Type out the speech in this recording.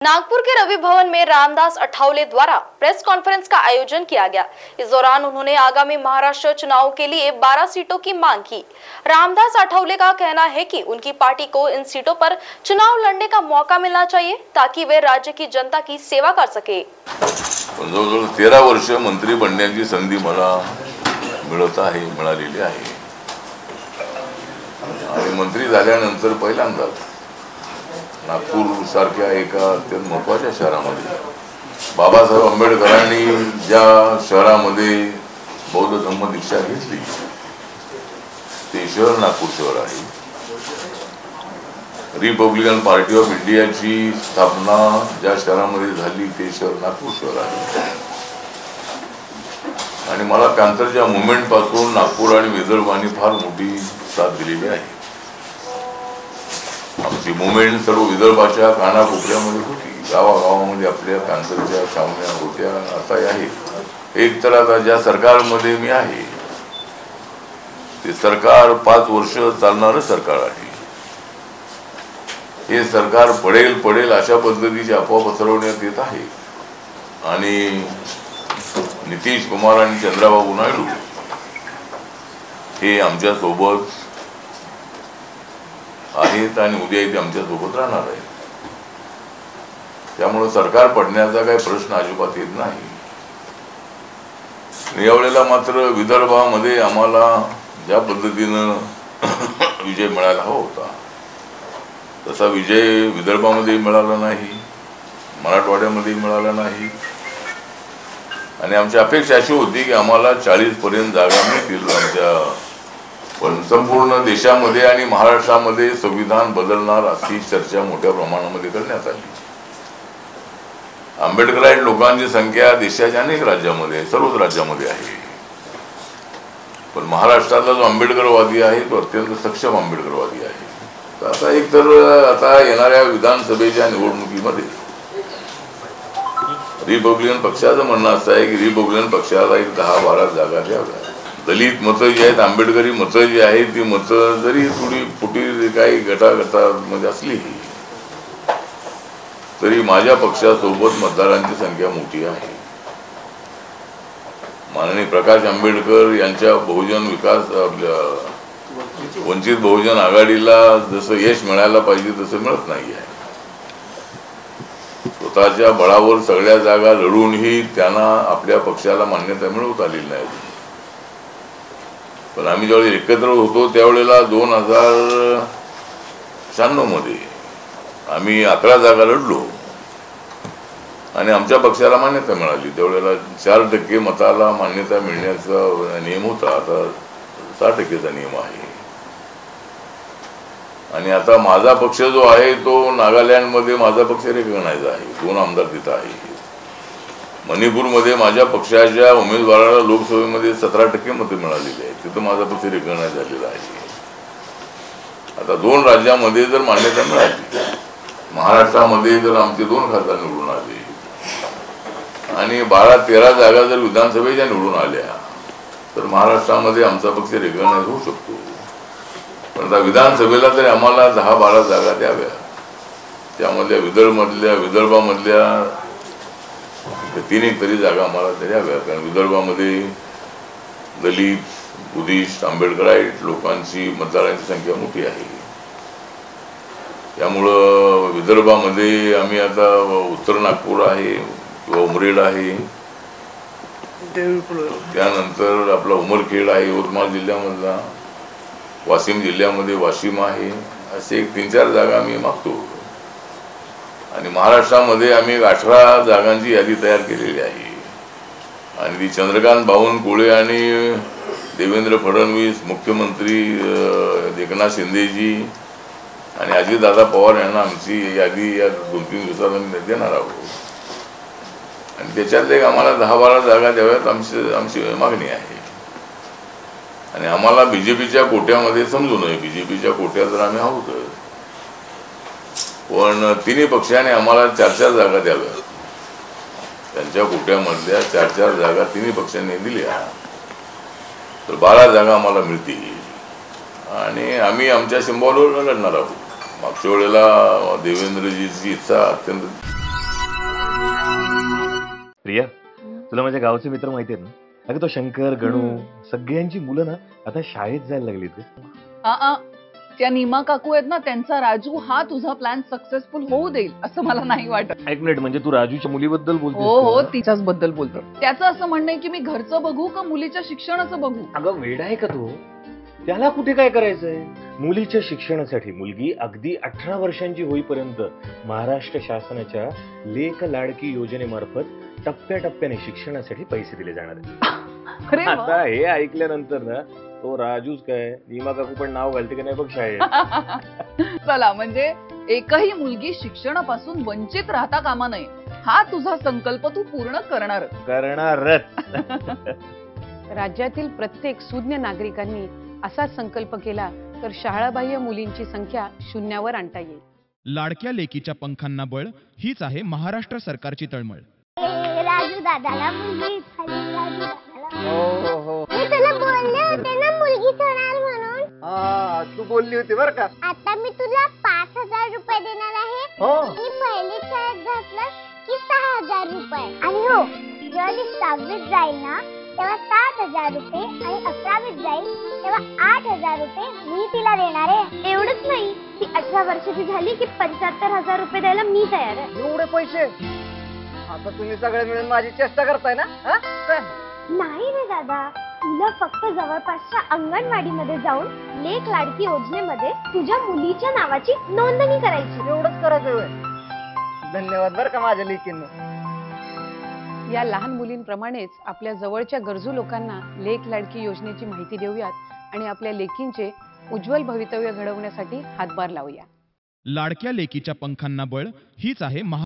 नागपुर के रवि भवन में रामदास अठावले द्वारा press conference का आयोजन किया गया। इस दौरान उन्होंने आगामी महाराष्ट्र चुनाव के लिए 12 सीटों की मांग की। रामदास अठावले का कहना है कि उनकी पार्टी को इन सीटों पर चुनाव लड़ने का मौका मिलना चाहिए ताकि वे राज्य की जनता की सेवा कर सके। 13 वर्ष मंत्री बनण्याची संधी मला मिळालेली आहे आणि मंत्री झाल्यानंतर पहिल्यांदाच नागपूर सारख्या एका अत्यंत महत्त्वाच्या शहरामध्ये बाबासाहेब आंबेडकरांनी ज्या शहरामध्ये बौद्ध धम्म दीक्षा घेतली ते शहर नागपूर शहर आहे। रिपब्लिकन पार्टी ऑफ इंडियाची स्थापना ज्या शहरामध्ये झाली ते शहर नागपूर शहर आहे आणि मला पॅंथरच्या मूवमेंट पासून नागपूर आणि विदर्भाने फार मोठी साथ दिलेली आहे। आमची मूवमेंट सर्व विदर्भाच्या कानाकोपऱ्यामध्ये होती, गावागावामध्ये आपल्या पॅंथरच्या छावण्या होत्या। आता आहे एक तर आता ज्या सरकारमध्ये मी आहे ते सरकार 5 वर्ष चालणारं सरकार आहे। हे सरकार पडेल अशा पद्धतीची अफवा पसरवण्यात येत आहे आणि नितीश कुमार आणि चंद्रबाबू नायडू हे आमच्या सोबत आहेत आणि उद्या ते आमच्या सोबत राहणार आहेत। त्यामुळे सरकार पडण्याचा काही प्रश्न अजिबात येत नाही। यावेळेला मात्र विदर्भामध्ये आम्हाला ज्या पद्धतीनं विजय मिळाला होता तसा विजय विदर्भामध्ये मिळाला नाही, मराठवाड्यामध्ये मिळाला नाही आणि आमची अपेक्षा अशी होती की आम्हाला 40 पर्यंत जागा मिळतील आमच्या, पण संपूर्ण देशामध्ये आणि महाराष्ट्रामध्ये संविधान बदलणार अशी चर्चा मोठ्या प्रमाणामध्ये करण्यात आली। आंबेडकराईट लोकांची संख्या देशाच्या अनेक राज्यामध्ये सर्वच राज्यामध्ये आहे, पण महाराष्ट्रातला जो आंबेडकरवादी आहे तो अत्यंत सक्षम आंबेडकरवादी आहे। तर आता एक तर आता येणाऱ्या विधानसभेच्या निवडणुकीमध्ये रिपब्लिकन पक्षाचं म्हणणं असं आहे की रिपब्लिकन पक्षाला एक 10-12 जागा द्याव्या। दलित मतं जी आहेत, आंबेडकरी मतं जी आहेत ती मतं जरी थोडी फुटी काही गटागटामध्ये असली तरी माझ्या पक्षासोबत मतदारांची संख्या मोठी आहे। माननीय प्रकाश आंबेडकर यांच्या बहुजन विकास वंचित बहुजन आघाडीला जसं यश मिळायला पाहिजे तसं मिळत नाही आहे। स्वतःच्या बळावर सगळ्या जागा लढूनही त्यांना आपल्या पक्षाला मान्यता मिळवत आलेली नाही। पण आम्ही ज्यावेळी एकत्र होतो त्यावेळेला 2096 मध्ये आम्ही 11 जागा लढलो आणि आमच्या पक्षाला मान्यता मिळाली। त्यावेळेला 4% मताला मान्यता मिळण्याचा नियम होता, आता 6%चा नियम आहे आणि आता माझा पक्ष जो आहे तो नागालँडमध्ये माझा पक्ष रेकग्नाइज आहे, 2 आमदार तिथं आहे। मणिपूरमध्ये माझ्या पक्षाच्या उमेदवाराला लोकसभेमध्ये 17% मतं मिळालेली आहेत, तिथं माझा पक्ष रेकग्नाइज झालेला आहे। आता 2 राज्यामध्ये जर मान्यता मिळाली, महाराष्ट्रामध्ये जर आमचे 2 खासदार निवडून आले आणि 12-13 जागा जर विधानसभेच्या निवडून आल्या तर महाराष्ट्रामध्ये आमचा पक्ष रेकग्नाइज होऊ शकतो। पण आता विधानसभेला तरी आम्हाला 10-12 जागा द्याव्या, त्यामधल्या विदर्भामधल्या 3 तरी जागा आम्हाला द्याव्या, कारण विदर्भामध्ये दलित, बुद्धिस्ट, आंबेडकराईट लोकांची मतदारांची संख्या मोठी आहे। त्यामुळं विदर्भामध्ये आम्ही आता उत्तर नागपूर आहे किंवा उमरेड आहे, त्यानंतर आपला उमरखेड आहे यवतमाळ जिल्ह्यामधला, वाशिम जिल्ह्यामध्ये वाशिम आहे, असे 3-4 जागा आम्ही मागतो आणि महाराष्ट्रामध्ये आम्ही 18 जागांची यादी तयार केलेली आहे आणि ती चंद्रकांत बावनकुळे आणि देवेंद्र फडणवीस, मुख्यमंत्री एकनाथ शिंदेजी आणि अजितदादा पवार यांना आमची यादी या 2-3 दिवसात आम्ही देणार आहोत आणि त्याच्यात एक आम्हाला 10-12 जागा द्याव्यात आमची मागणी आहे। आणि आम्हाला बीजेपीच्या कोट्यामध्ये समजू नये, बीजेपीच्या कोट्यात जर आम्ही आहोत पण 3 पक्षाने आम्हाला 4-4 जागा द्याव्या। त्यांच्या कोट्यामधल्या 4-4 जागा 3 पक्षांनी दिल्या तर 12 जागा आम्हाला मिळतील आणि आम्ही आमच्या सिंबॉलवर लढणार आहोत। मागच्या वेळेला देवेंद्रजीची इच्छा अत्यंत प्रिया, तुला माझ्या गावचे मित्र माहिती आहेत ना? अगं तो शंकर, गणू सगळ्यांची मुलं ना आता शाळेत जायला लागलीत ग. त्या नीमा काकू आहेत ना, त्यांचा राजू हा तुझा प्लॅन सक्सेसफुल होऊ देईल असं मला नाही वाटत. एक मिनिट, म्हणजे तू राजूच्या मुलीबद्दल बोलतोस हो हो, का? तिच्याच बद्दल बोलतो. त्याचं असं म्हणणं आहे की मी घरचं बघू का मुलीच्या शिक्षणाचं बघू. अगं वेडा आहे का तू? त्याला कुठे काय करायचंय? मुलीच्या शिक्षणासाठी मुलगी अगदी 18 वर्षांची होईपर्यंत महाराष्ट्र शासनाच्या लेक लाडकी योजनेमार्फत टप्प्याटप्प्याने शिक्षणासाठी पैसे दिले जाणार आहेत. अरे वा. आता हे ऐकल्यानंतर ना तो राजूच काय नीमा काकू पण नाव घालते की नाही बघ शाळेत. चला, म्हणजे एकही मुलगी शिक्षणापासून वंचित राहता कामा नये हा तुझा संकल्प तू पूर्ण करणारच. राज्यातील प्रत्येक सुज्ञ नागरिकांनी असा संकल्प केला तर शाळाबाह्य मुलींची संख्या शून्यावर आणता येईल. लाडक्या लेकीच्या पंखांना बळ हीच आहे महाराष्ट्र सरकारची तळमळ. राजू दादाला मुलगी झाली, राजू दादाला. मी तुला बोलले होते ना मुलगी होणार म्हणून. तू बोलली होती बर का. आता मी तुला 5,000 रुपये देणार आहे. मी पहिली शाळेत घातलं की 6,000 रुपये. आणि हो, जेव्हा ती 6वीत जाईल ना तेव्हा 7,000 रुपये आणि 11वीत जाईल तेव्हा 8,000 रुपये मी तिला देणार आहे. एवढंच नाही, ती 18 वर्षाची झाली की 75,000 रुपये द्यायला मी तयार आहे. एवढे पैसे? आता तुम्ही सगळे मिळून माझी चेष्टा करताय ना? नाही रे दादा, तुला फक्त जवळपासच्या अंगणवाडीमध्ये जाऊन लेक लाडकी योजनेमध्ये तुझ्या मुलीच्या नावाची नोंदणी करायची. एवढंच करायचं होय. धन्यवाद बर का माझ्या लेकींना. या लहान मुलींप्रमाणेच आपल्या जवळच्या गरजू लोकांना लेक लाडकी योजनेची माहिती देऊयात आणि आपल्या लेकींचे उज्ज्वल भवितव्य घडवण्यासाठी हातभार लावूया. लाडक्या लेकीच्या पंखांना बळ हीच आहे